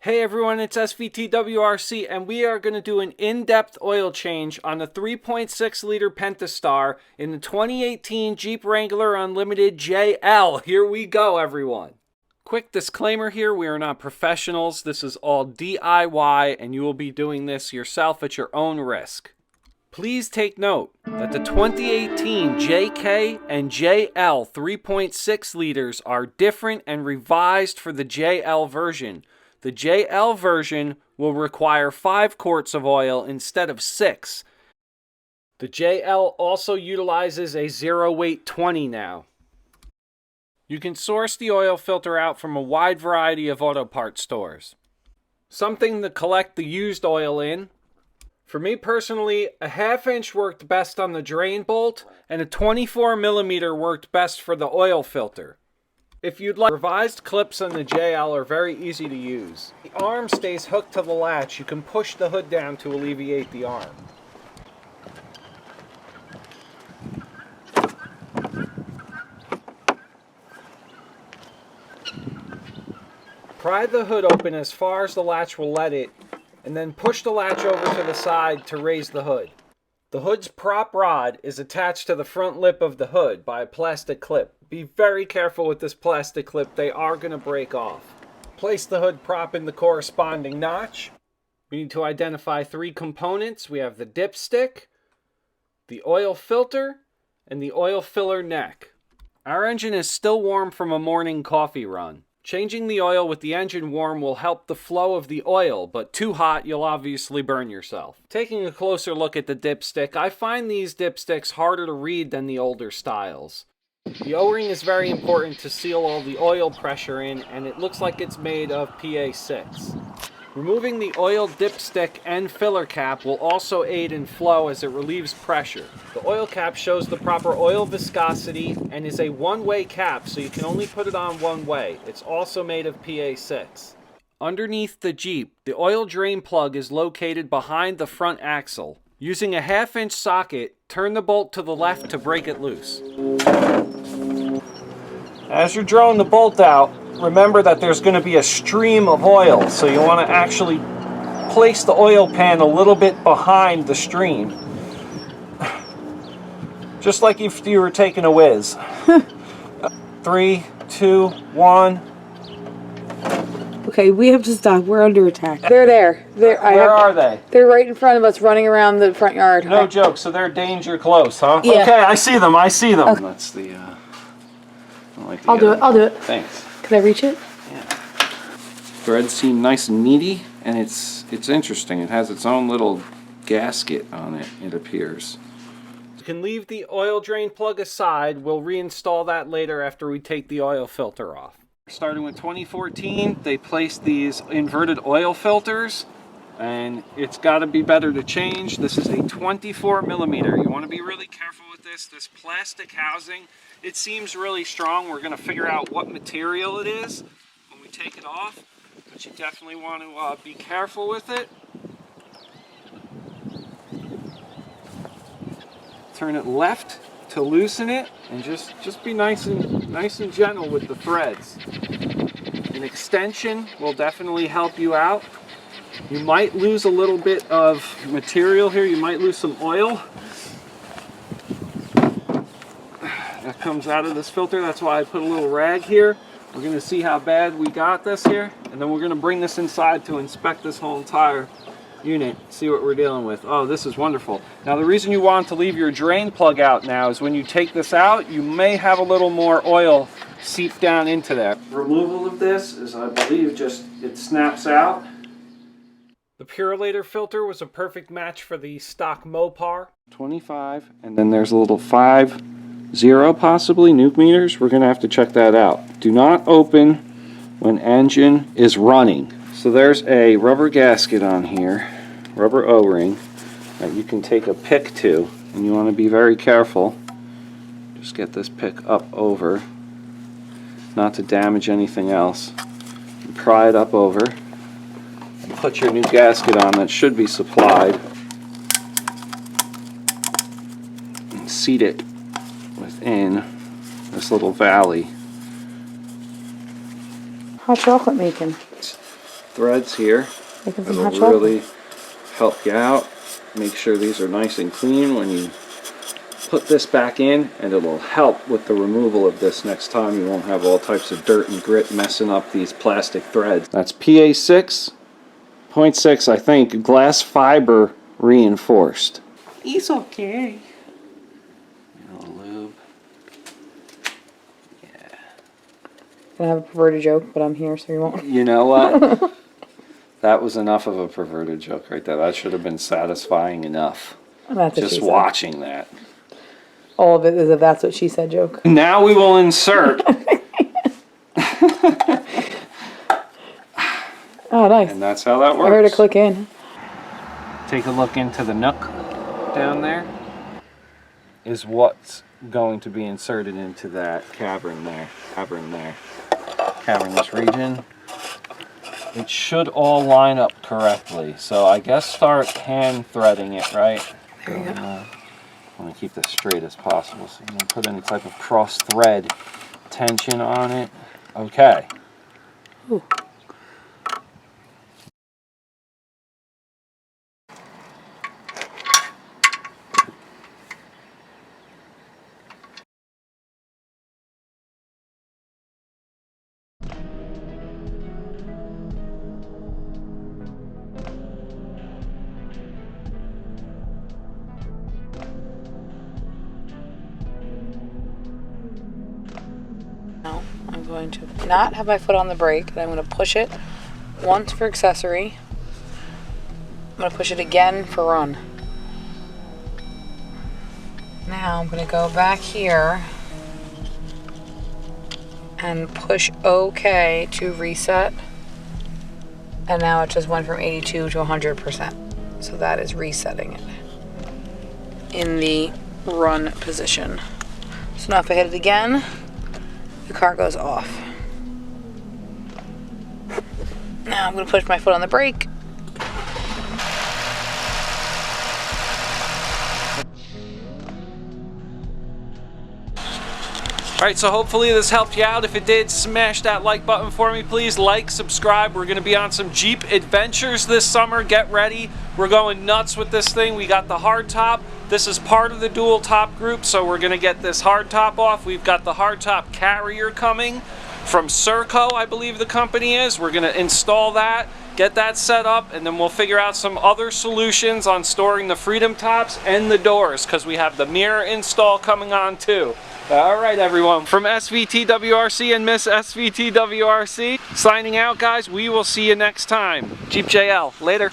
Hey everyone, it's SVTWRC, and we are going to do an in-depth oil change on the 3.6 liter Pentastar in the 2018 Jeep Wrangler Unlimited JL. Here we go, everyone. Quick disclaimer here, we are not professionals. This is all DIY, and you will be doing this yourself at your own risk. Please take note that the 2018 JK and JL 3.6 liters are different and revised for the JL version. The JL version will require 5 quarts of oil instead of 6. The JL also utilizes a zero weight 20 now. You can source the oil filter out from a wide variety of auto parts stores. Something to collect the used oil in. For me personally, a 1/2 inch worked best on the drain bolt, and a 24mm worked best for the oil filter. If you'd like, revised clips on the JL are very easy to use. The arm stays hooked to the latch. You can push the hood down to alleviate the arm. Pry the hood open as far as the latch will let it, and then push the latch over to the side to raise the hood. The hood's prop rod is attached to the front lip of the hood by a plastic clip. Be very careful with this plastic clip, they are going to break off. Place the hood prop in the corresponding notch. We need to identify 3 components. We have the dipstick, the oil filter, and the oil filler neck. Our engine is still warm from a morning coffee run. Changing the oil with the engine warm will help the flow of the oil, but too hot, you'll obviously burn yourself. Taking a closer look at the dipstick, I find these dipsticks harder to read than the older styles. The O-ring is very important to seal all the oil pressure in, and it looks like it's made of PA6. Removing the oil dipstick and filler cap will also aid in flow as it relieves pressure. The oil cap shows the proper oil viscosity and is a one-way cap, so you can only put it on one way. It's also made of PA6. Underneath the Jeep, the oil drain plug is located behind the front axle. Using a 1/2 inch socket, turn the bolt to the left to break it loose. As you're drawing the bolt out, remember that there's going to be a stream of oil, so you want to actually place the oil pan a little bit behind the stream. Just like if you were taking a whiz. 3, 2, 1. Okay, we have to stop. We're under attack. They're there. Where are they? They're right in front of us, running around the front yard. No joke, so they're danger close, huh? Yeah. Okay, I see them, I see them. Okay. That's the, I'll do it. Thanks. Can I reach it? Yeah. Threads seem nice and meaty, and it's interesting. It has its own little gasket on it, it appears. You can leave the oil drain plug aside. We'll reinstall that later after we take the oil filter off. Starting with 2014, they placed these inverted oil filters, and it's got to be better to change. This is a 24mm. You want to be really careful with this. This plastic housing, it seems really strong. We're going to figure out what material it is when we take it off, but you definitely want to be careful with it. Turn it left to loosen it, and just be nice and gentle with the threads. An extension will definitely help you out. You might lose a little bit of material here. You might lose some oil that comes out of this filter. That's why I put a little rag here. We're going to see how bad we got this here, and then we're going to bring this inside to inspect this whole entire unit, see what we're dealing with. Oh, this is wonderful. Now the reason you want to leave your drain plug out now is when you take this out, you may have a little more oil seep down into there. Removal of this is, I believe, just it snaps out. The Purolator filter was a perfect match for the stock Mopar. 25, and then there's a little 50 possibly nuke meters. We're going to have to check that out. Do not open when engine is running. So there's a rubber gasket on here, rubber O-ring, that you can take a pick to, and you want to be very careful. Just get this pick up over, not to damage anything else. And pry it up over, and put your new gasket on that should be supplied, and seat it within this little valley. Hot chocolate making. threads here. Making some It'll hot chocolate. really help you out. Make sure these are nice and clean when you put this back in, and it'll help with the removal of this next time. You won't have all types of dirt and grit messing up these plastic threads. That's PA 6.6, I think, glass fiber reinforced. It's okay. A little lube. I have a perverted joke, but I'm here, so you won't. You know what? That was enough of a perverted joke right there. That should have been satisfying enough. That's what she Just said. watching that. All of it is a "that's what she said" joke. Now we will insert. Oh, nice. And that's how that works. I heard it click in. Take a look into the nook down there. Is what's going to be inserted into that cavernous region. It should all line up correctly. So I guess start hand threading it, right? There you go. I want to keep this straight as possible, so you don't put any type of cross thread tension on it. Okay. Ooh. Now I'm going to not have my foot on the brake, and I'm going to push it once for accessory. I'm going to push it again for run. Now I'm going to go back here and push OK to reset. And now it just went from 82 to 100%. So that is resetting it in the run position. So now if I hit it again, the car goes off. Now I'm going to push my foot on the brake. Alright, so hopefully this helped you out. If it did, smash that like button for me, please. Like, subscribe. We're going to be on some Jeep adventures this summer. Get ready. We're going nuts with this thing. We got the hard top. This is part of the dual top group, so we're going to get this hard top off. We've got the hard top carrier coming from Serco, I believe the company is. We're going to install that, get that set up, and then we'll figure out some other solutions on storing the Freedom tops and the doors, because we have the mirror install coming on too. Alright everyone, from SVTWRC and Miss SVTWRC, signing out guys. We will see you next time. Jeep JL, later.